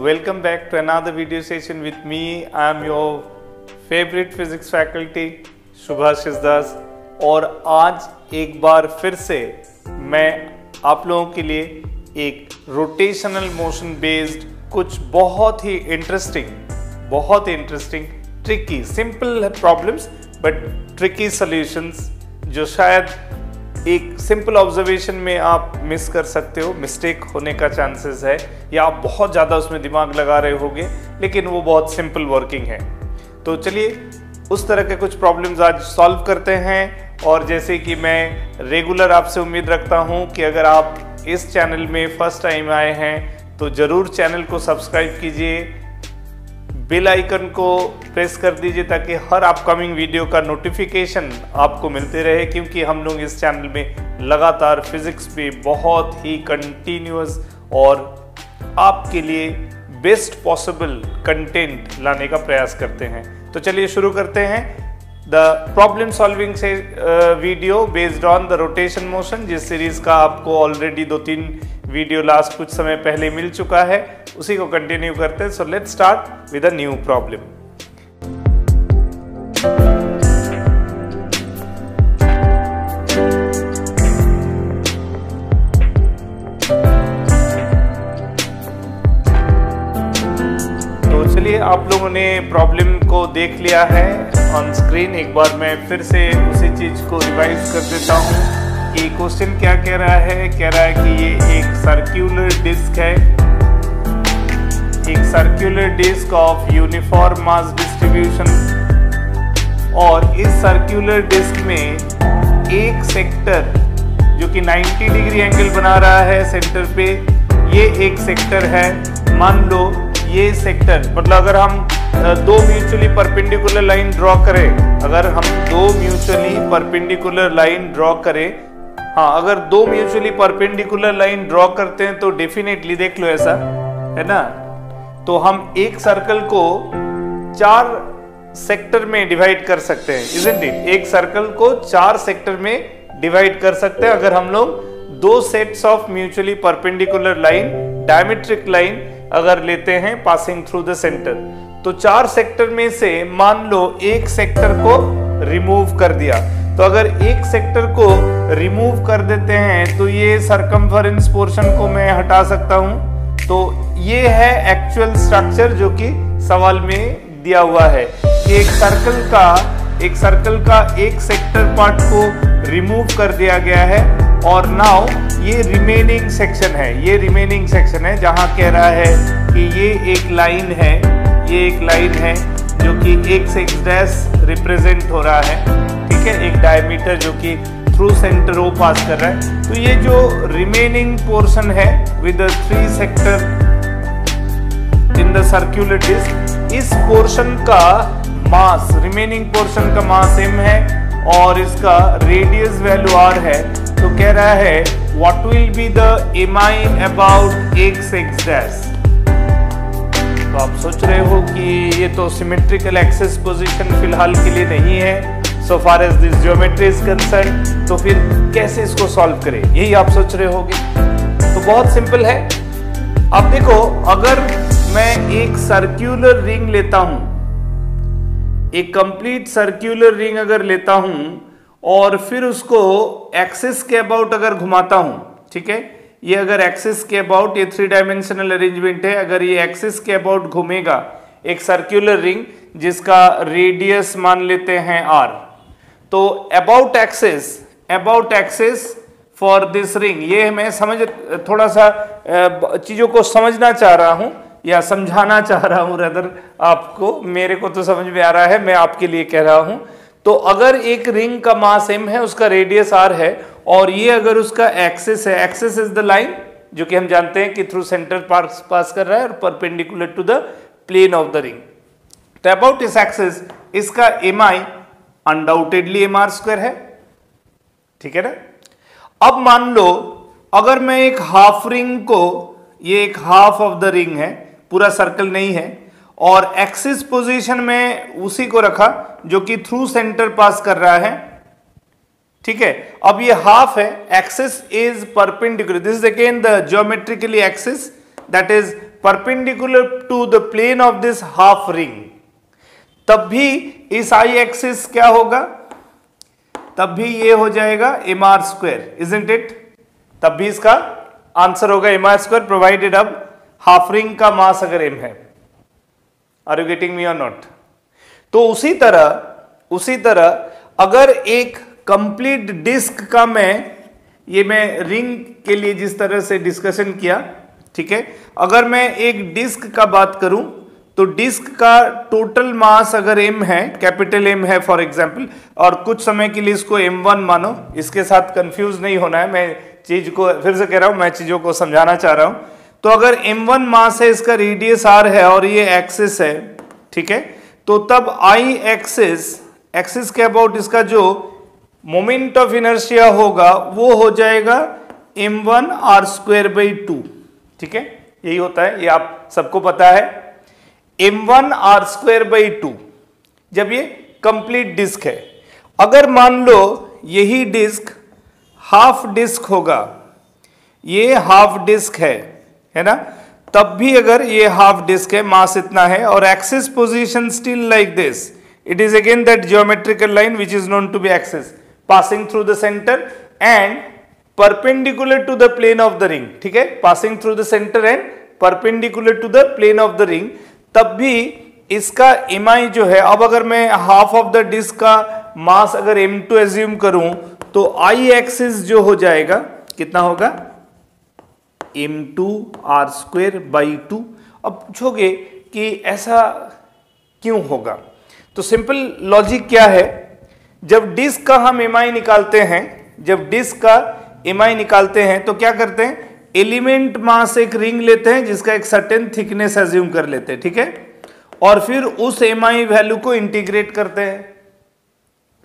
welcome back to another video session with me. I am your favorite physics faculty Subhashish दास और आज एक बार फिर से मैं आप लोगों के लिए एक रोटेशनल मोशन बेस्ड कुछ बहुत ही interesting tricky simple problems but tricky solutions जो शायद एक सिंपल ऑब्जर्वेशन में आप मिस कर सकते हो, मिस्टेक होने का चांसेस है या आप बहुत ज़्यादा उसमें दिमाग लगा रहे होगे लेकिन वो बहुत सिंपल वर्किंग है। तो चलिए उस तरह के कुछ प्रॉब्लम्स आज सॉल्व करते हैं। और जैसे कि मैं रेगुलर आपसे उम्मीद रखता हूं कि अगर आप इस चैनल में फर्स्ट टाइम आए हैं तो ज़रूर चैनल को सब्सक्राइब कीजिए, बेल आइकन को प्रेस कर दीजिए ताकि हर अपकमिंग वीडियो का नोटिफिकेशन आपको मिलते रहे, क्योंकि हम लोग इस चैनल में लगातार फिजिक्स पे बहुत ही कंटिन्यूअस और आपके लिए बेस्ट पॉसिबल कंटेंट लाने का प्रयास करते हैं। तो चलिए शुरू करते हैं द प्रॉब्लम सॉल्विंग से video based on the rotation motion, जिस सीरीज का आपको ऑलरेडी 2-3 वीडियो लास्ट कुछ समय पहले मिल चुका है, उसी को कंटिन्यू करते हैं। So let's start with a new problem. तो चलिए आप लोगों ने प्रॉब्लम को देख लिया है ऑन स्क्रीन। एक बार मैं फिर से उसी चीज को रिवाइज कर देता हूँ कि क्वेश्चन क्या कह रहा है। कह रहा है कि ये एक सर्कुलर डिस्क है, एक circular disc of uniform mass distribution, और इस सर्कुलर डिस्क में एक सेक्टर जो कि 90 डिग्री एंगल बना रहा है सेंटर पे, ये एक सेक्टर है। मान लो ये सेक्टर मतलब अगर हम दो म्यूचुअली परपेंडिकुलर लाइन ड्रॉ करें, अगर हम दो म्यूचुअली परपेंडिकुलर लाइन ड्रॉ करें, हाँ अगर दो म्यूचुअली परपेंडिकुलर लाइन ड्रॉ करते हैं तो डेफिनेटली देख लो ऐसा है ना, तो हम एक सर्कल को 4 सेक्टर में डिवाइड कर सकते हैं, इजंट इट? एक सर्कल को 4 सेक्टर में डिवाइड कर सकते हैं अगर हम लोग दो sets of mutually perpendicular line, diametric line अगर लेते हैं पासिंग थ्रू द सेंटर। तो 4 सेक्टर में से मान लो एक सेक्टर को रिमूव कर दिया, तो अगर एक सेक्टर को रिमूव कर देते हैं तो ये सरकमफरेंस पोर्शन को मैं हटा सकता हूं। तो ये है एक्चुअल स्ट्रक्चर जो कि सवाल में दिया हुआ है कि एक सर्कल का एक सेक्टर पार्ट को रिमूव कर दिया गया है और नाउ ये रिमेनिंग सेक्शन है, जहां कह रहा है कि ये एक लाइन है जो कि एक से x डैश रिप्रेजेंट हो रहा है, ठीक है, एक डायमीटर जो कि थ्रू सेंटर ओ पास कर रहा है। तो ये जो रिमेनिंग पोर्शन है with 3 sector in the circular disc, इस पोर्शन का मास, रिमेनिंग पोर्शन का मास m है और इसका रेडियस वैल्यू r है। तो कह रहा है what will be the mi about x dash. तो आप सोच रहे हो कि ये तो सिमेट्रिकल एक्सिस पोजीशन फिलहाल के लिए नहीं है so far as this geometry is concerned, तो फिर कैसे इसको सॉल्व करें, यही आप सोच रहे होगे। तो बहुत सिंपल है। अब देखो, अगर मैं एक सर्कुलर रिंग लेता हूं, एक कंप्लीट सर्कुलर रिंग अगर लेता हूं और फिर उसको एक्सिस के अबाउट अगर घुमाता हूं, ठीक है, ये अगर एक्सिस के अबाउट, ये 3 डायमेंशनल अरेंजमेंट है, अगर ये एक्सिस के अबाउट घूमेगा एक सर्कुलर रिंग जिसका रेडियस मान लेते हैं r, तो about axis for this ring, ये मैं थोड़ा सा चीजों को समझना चाह रहा हूं या समझाना चाह रहा हूं रेदर आपको, मेरे को तो समझ में आ रहा है, मैं आपके लिए कह रहा हूं। तो अगर एक रिंग का मास m है, उसका रेडियस r है और ये अगर उसका एक्सिस है, एक्सिस इज द लाइन जो कि हम जानते हैं कि थ्रू सेंटर पास कर रहा है और perpendicular to the plane of the ring. तो अबाउट इस एक्सिस इसका mi अनडाउटेडली mr² है, ठीक है ना। अब मान लो अगर मैं एक हाफ रिंग को, ये एक हाफ ऑफ द रिंग है, पूरा सर्कल नहीं है, और एक्सिस पोजीशन में उसी को रखा जो कि थ्रू सेंटर पास कर रहा है, ठीक है। अब ये हाफ है, axis is perpendicular, this is again the geometrically axis that is perpendicular to the plane of this half ring, तब भी इस आई एक्सिस क्या होगा, तब भी ये हो जाएगा mr स्क्वायर, इजंट इट? तब भी इसका आंसर होगा mr स्क्वायर, प्रोवाइडेड अब हाफ रिंग का मास अगर m है। Are you getting me or not? तो उसी तरह अगर एक कंप्लीट डिस्क का मैं रिंग के लिए जिस तरह से डिस्कशन किया, ठीक है, अगर मैं एक डिस्क का बात करूं तो डिस्क का टोटल मास अगर m है, कैपिटल M है फॉर एग्जांपल, और कुछ समय के लिए इसको m1 मानो, इसके साथ कंफ्यूज नहीं होना है, मैं चीज को फिर से कह रहा हूं, मैं चीजों को समझाना चाह रहा हूं। तो अगर m1 मास है, इसका रेडियस r है और ये एक्सिस है, ठीक है, तो तब आई एक्सिस के अबाउट इसका जो मोमेंट ऑफ इनर्शिया होगा वो हो जाएगा m1 r स्क्वायर बाई 2, ठीक है, यही होता है, ये आप सबको पता है, m1 r स्क्वायर बाई 2, जब ये कंप्लीट डिस्क है। अगर मान लो यही डिस्क हाफ डिस्क होगा, ये हाफ डिस्क है ना, तब भी अगर ये हाफ डिस्क है, मास इतना है और axis position still like this, it is again that geometrical line which is known to be axis passing through the centre and perpendicular to the plane of the ring, ठीक है, passing through the centre and perpendicular to the plane of the ring, तब भी इसका mi जो है, अब अगर मैं हाफ ऑफ द डिस्क का मास अगर m2 एज्यूम करूं तो आई एक्सिस जो हो जाएगा कितना होगा, m2 r स्क्वायर बाई 2। अब पूछोगे कि ऐसा क्यों होगा, तो सिंपल लॉजिक क्या है, जब डिस्क का हम mi निकालते हैं, तो क्या करते हैं, एलिमेंट मास एक रिंग लेते हैं जिसका एक सर्टेन थिकनेस एज्यूम कर लेते हैं, ठीक है, और फिर उस mi वैल्यू को इंटीग्रेट करते हैं।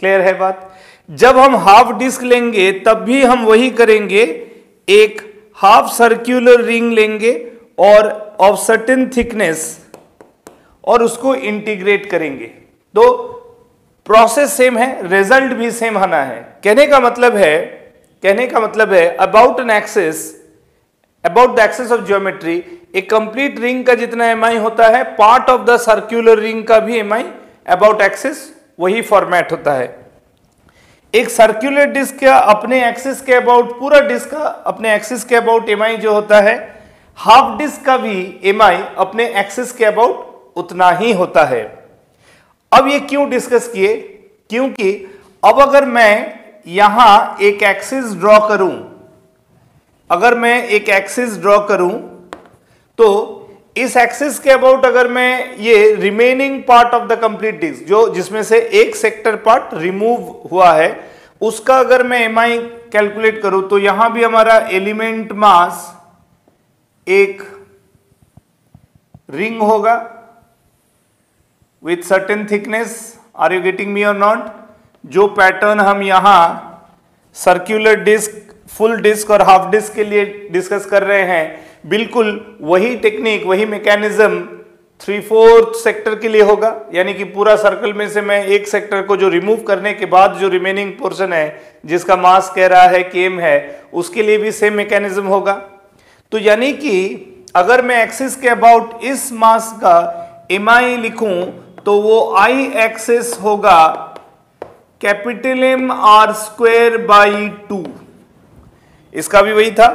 क्लियर है बात? जब हम हाफ डिस्क लेंगे तब भी हम वही करेंगे, एक हाफ सर्क्यूलर रिंग लेंगे और ऑफ सर्टेन थिकनेस और उसको इंटीग्रेट करेंगे, तो प्रोसेस सेम है, रिजल्ट भी सेम आना है। कहने का मतलब है about the axis of geometry, एक कंप्लीट रिंग का जितना mi होता है, part of the circular ring का भी mi अबाउट एक्सिस वही फॉर्मेट होता है। एक सर्क्यूलर डिस्क का अपने एक्सिस के अबाउट, पूरा डिस्क का अपने एक्सिस के अबाउट mi जो होता है, हाफ डिस्क का भी mi अपने एक्सिस के अबाउट उतना ही होता है। अब ये क्यों डिस्कस किए, क्योंकि अब अगर मैं यहां एक एक्सिस ड्रॉ करूं, तो इस एक्सिस के अबाउट अगर मैं ये remaining part of the complete disc, जो जिसमें से एक सेक्टर पार्ट रिमूव हुआ है, उसका अगर मैं mi कैलकुलेट करूं, तो यहां भी हमारा एलिमेंट मास एक रिंग होगा with certain thickness. Are you getting me or not? जो पैटर्न हम यहां सर्क्यूलर डिस्क, फुल डिस्क और हाफ डिस्क के लिए डिस्कस कर रहे हैं, बिल्कुल वही टेक्निक, वही मैकेनिज्म 3/4 सेक्टर के लिए होगा, यानी कि पूरा सर्कल में से मैं एक सेक्टर को जो रिमूव करने के बाद जो रिमेनिंग पोर्शन है जिसका मास कह रहा है कि m है, उसके लिए भी सेम मैकेनिज्म होगा। तो यानी कि अगर मैं एक्सिस के अबाउट इस मास का mi लिखूं तो वो आई एक्सिस होगा capital M r square by 2। इसका भी वही था,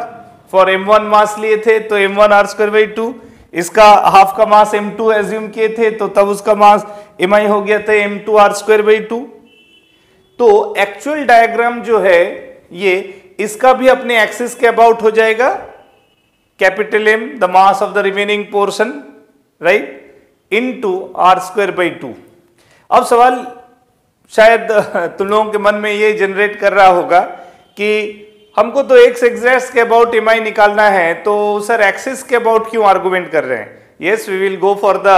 फॉर m1 मास लिए थे तो m1 r स्क्वायर बाई 2, इसका हाफ का मास m2 एज्यूम किए थे तो तब उसका मास mi हो गया था m2 r स्क्वायर बाई 2। तो एक्चुअल डायग्राम जो है ये, इसका भी अपने एक्सिस के अबाउट हो जाएगा capital M the mass of the remaining portion, right, into r square by 2। अब सवाल शायद तुम लोगों के मन में ये जनरेट कर रहा होगा कि हमको तो एक्स एक्सिस के अबाउट mi निकालना है, तो सर एक्सिस के अबाउट क्यों आर्गुमेंट कर रहे हैं? Yes, we will go for the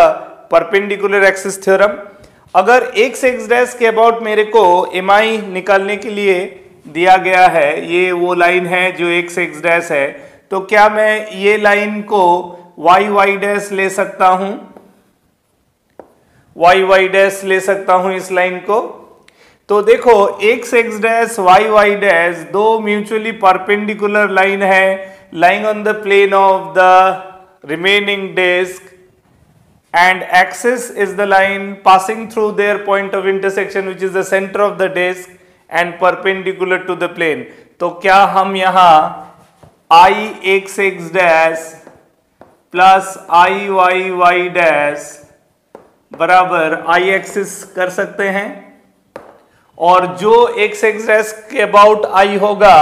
perpendicular axis theorem. अगर एक्स एक्सिस के अबाउट मेरे को mi निकालने के लिए दिया गया है, ये वो लाइन है जो एक्स एक्सिस है, तो क्या मैं ये लाइन को y डैश ले सकता हूं, y डैश ले सकता हूं इस लाइन को? तो देखो x x dash y dash दो म्यूचुअली परपेंडिकुलर लाइन है, lying on the plane of the remaining disk, and axis is the line passing through their point of intersection which is the center of the disk and perpendicular to the plane. तो क्या हम यहाँ I x x dash plus I y y dash बराबर I axis कर सकते हैं, और जो x x डैश के अबाउट I होगा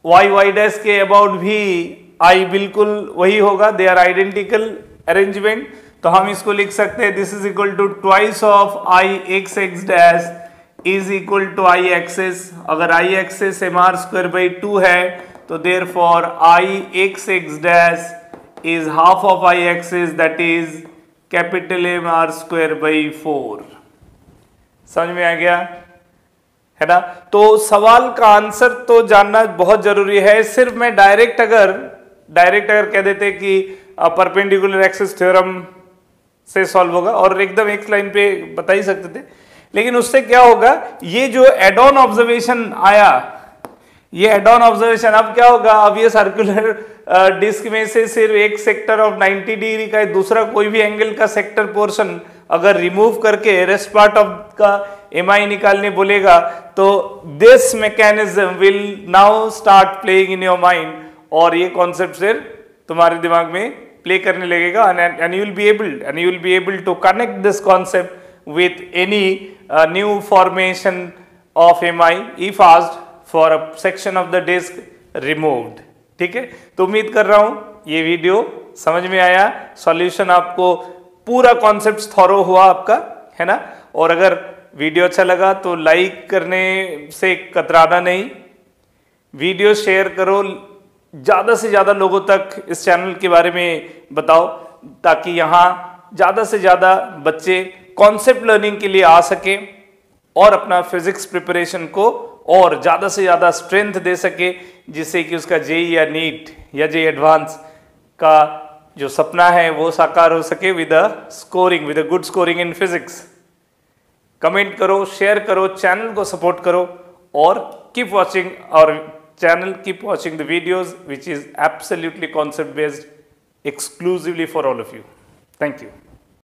y y डैश के अबाउट भी I बिल्कुल वही होगा, दे आर आइडेंटिकल अरेंजमेंट. तो हम इसको लिख सकते हैं this is equal to twice of I x x dash is equal to I axis. अगर I axis mr square by 2 है तो therefore I x x dash is half of I axis that is capital mr square by 4. समझ में आ गया है ना? तो सवाल का आंसर तो जानना बहुत जरूरी है. सिर्फ मैं डायरेक्ट अगर कह देते कि परपेंडिकुलर एक्सिस थ्योरम से सॉल्व होगा और एकदम एक लाइन पे बता ही सकते थे, लेकिन उससे क्या होगा, ये जो एड ऑन ऑब्जर्वेशन आया, ये एड ऑन ऑब्जर्वेशन अब क्या होगा, अब ये सर्कुलर डिस्क में से सिर्फ एक सेक्टर ऑफ 90 डिग्री का दूसरा कोई भी एंगल का सेक्टर पोर्शन अगर रिमूव करके रेस्ट पार्ट ऑफ का MI निकालने बोलेगा तो this mechanism will now start playing in your mind, और ये कॉन्सेप्ट सिर्फ तुम्हारे दिमाग में प्ले करने लगेगा, and you will be able to connect this concept with any new formation of MI if asked for a section of the disk removed. ठीक है, तो उम्मीद कर रहा हूं ये वीडियो समझ में आया, सॉल्यूशन आपको पूरा कॉन्सेप्ट थॉरो हुआ आपका, है ना? और अगर वीडियो अच्छा लगा तो लाइक करने से कतराना नहीं, वीडियो शेयर करो, ज़्यादा से ज़्यादा लोगों तक इस चैनल के बारे में बताओ, ताकि यहाँ ज़्यादा से ज़्यादा बच्चे कॉन्सेप्ट लर्निंग के लिए आ सके और अपना फिजिक्स प्रिपरेशन को और ज़्यादा से ज़्यादा स्ट्रेंथ दे सके, जिससे कि उसका JEE या नीट या JEE एडवांस का जो सपना है वो साकार हो सके with a good scoring in physics. Comment करो, शेयर करो, चैनल को सपोर्ट करो, और कीप वॉचिंग और channel, keep watching the videos which is absolutely concept based exclusively for all of you. Thank you.